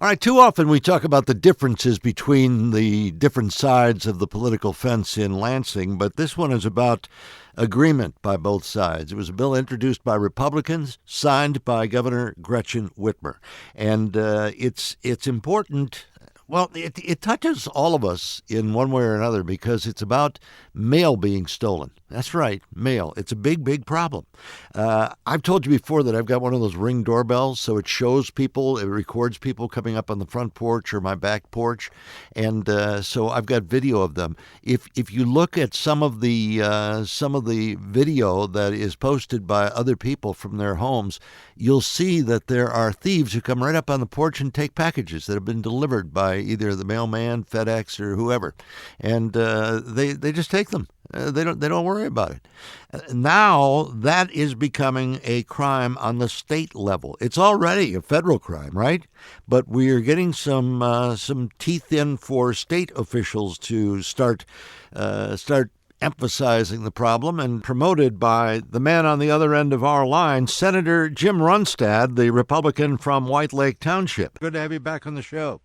All right, too often we talk about the differences between the different sides of the political fence in Lansing, but this one is about agreement by both sides. It was a bill introduced by Republicans, signed by Governor Gretchen Whitmer, and it's important. Well, it touches all of us in one way or another because it's about mail being stolen. That's right, mail. It's a big, big problem. I've told you before that I've got one of those Ring doorbells, so it shows people, it records people coming up on the front porch or my back porch, and so I've got video of them. If you look at some of the video that is posted by other people from their homes, you'll see that there are thieves who come right up on the porch and take packages that have been delivered by either the mailman, FedEx, or whoever, and they just take them. They don't worry about it. Now that is becoming a crime on the state level. It's already a federal crime, right? But we are getting some teeth in for state officials to start emphasizing the problem, and promoted by the man on the other end of our line, Senator Jim Runestad, the Republican from White Lake Township. Good to have you back on the show.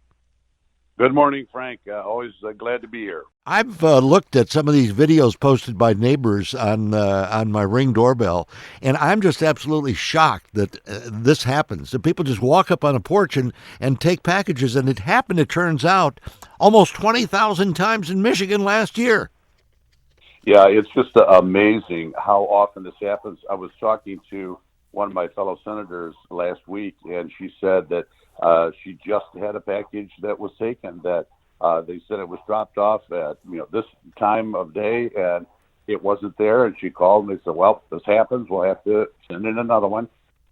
Good morning, Frank. Always glad to be here. I've looked at some of these videos posted by neighbors on my Ring doorbell, and I'm just absolutely shocked that this happens. That people just walk up on a porch and take packages, and it happened, it turns out, almost 20,000 times in Michigan last year. Yeah, it's just amazing how often this happens. I was talking to one of my fellow senators last week, and she said that she just had a package that was taken, that they said it was dropped off at this time of day, and it wasn't there. And she called and they said, "Well, this happens. We'll have to send in another one."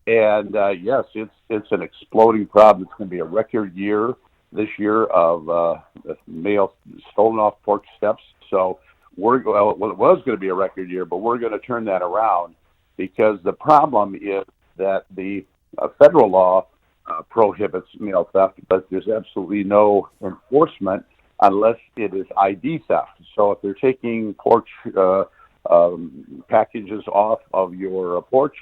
And yes, it's an exploding problem. It's going to be a record year this year of mail stolen off porch steps. So it was going to be a record year, but we're going to turn that around, because the problem is that the federal law prohibits mail theft, but there's absolutely no enforcement unless it is ID theft. So if they're taking porch packages off of your porch,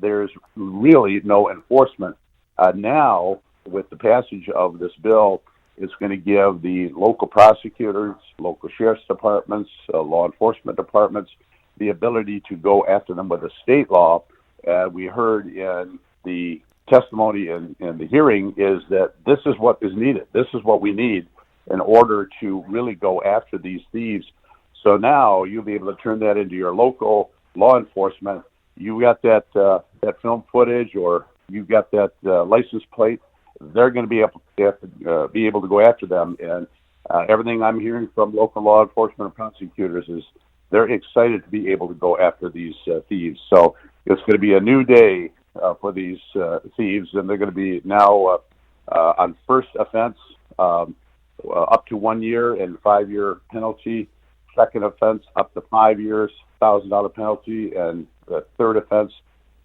there's really no enforcement. Now, with the passage of this bill, it's going to give the local prosecutors, local sheriff's departments, law enforcement departments the ability to go after them with a state law. We heard in the testimony in the hearing is that this is what is needed. This is what we need in order to really go after these thieves. So now you'll be able to turn that into your local law enforcement. You got that film footage, or you got that license plate. They're going to be able to go after them. And everything I'm hearing from local law enforcement and prosecutors is they're excited to be able to go after these thieves. So it's going to be a new day for these thieves, and they're going to be now on first offense up to 1 year and 5-year penalty. Second offense up to 5 years, $1,000 penalty, and the third offense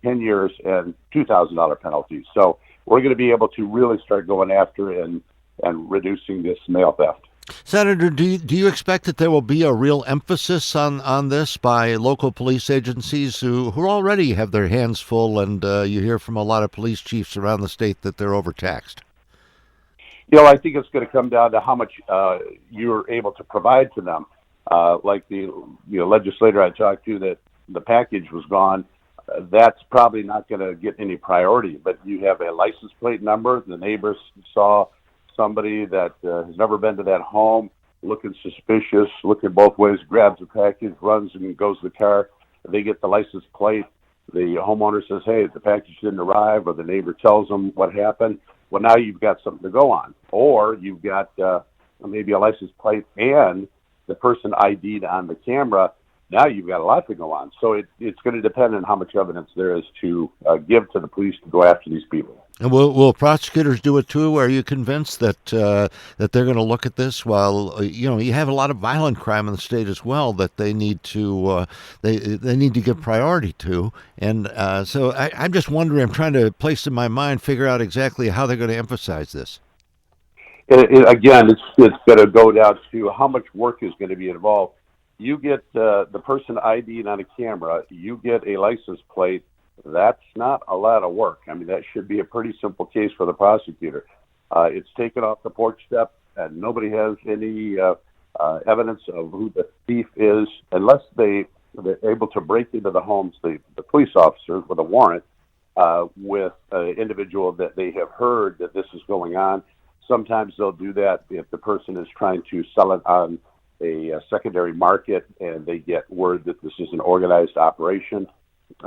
10 years and $2,000 penalty. So we're going to be able to really start going after and reducing this mail theft. Senator, do you expect that there will be a real emphasis on this by local police agencies who already have their hands full, and you hear from a lot of police chiefs around the state that they're overtaxed? I think it's going to come down to how much you're able to provide to them. Like the legislator I talked to, that the package was gone, that's probably not going to get any priority. But you have a license plate number. The neighbors saw somebody that has never been to that home, looking suspicious, looking both ways, grabs the package, runs and goes to the car. They get the license plate. The homeowner says, "Hey, the package didn't arrive," or the neighbor tells them what happened. Well, now you've got something to go on. Or you've got maybe a license plate and the person ID'd on the camera. Now you've got a lot to go on. So it's going to depend on how much evidence there is to give to the police to go after these people. And will prosecutors do it too? Are you convinced that they're going to look at this? While you have a lot of violent crime in the state as well that they need to they need to give priority to. And so I'm just wondering. I'm trying to place in my mind, figure out exactly how they're going to emphasize this. Again, it's going to go down to how much work is going to be involved. You get the person ID'd on a camera. You get a license plate. That's not a lot of work. I mean, that should be a pretty simple case for the prosecutor. It's taken off the porch step, and nobody has any evidence of who the thief is unless they're able to break into the homes, the police officers with a warrant, with an individual that they have heard that this is going on. Sometimes they'll do that if the person is trying to sell it on a secondary market and they get word that this is an organized operation.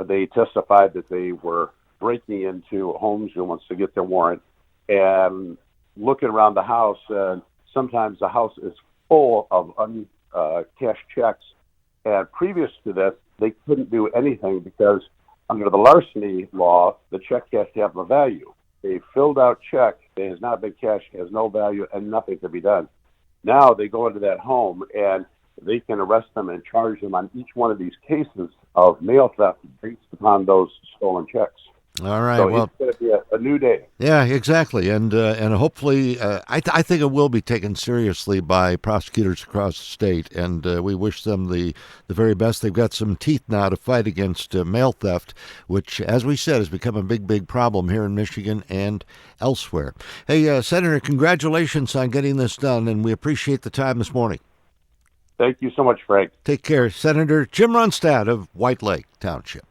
They testified that they were breaking into homes once they get their warrant and looking around the house. And sometimes the house is full of uncashed checks. And previous to this, they couldn't do anything because under the larceny law, the check has to have a value. A filled out check that has not been cashed has no value and nothing can be done. Now they go into that home and they can arrest them and charge them on each one of these cases of mail theft based upon those stolen checks. All right. So Well, it's going to be a new day. yeah, exactly, and hopefully, I think it will be taken seriously by prosecutors across the state, and we wish them the very best. They've got some teeth now to fight against mail theft, which, as we said, has become a big problem here in Michigan and elsewhere. Hey, Senator, congratulations on getting this done, and we appreciate the time this morning. Thank you so much, Frank. Take care, Senator Jim Runestad of White Lake Township.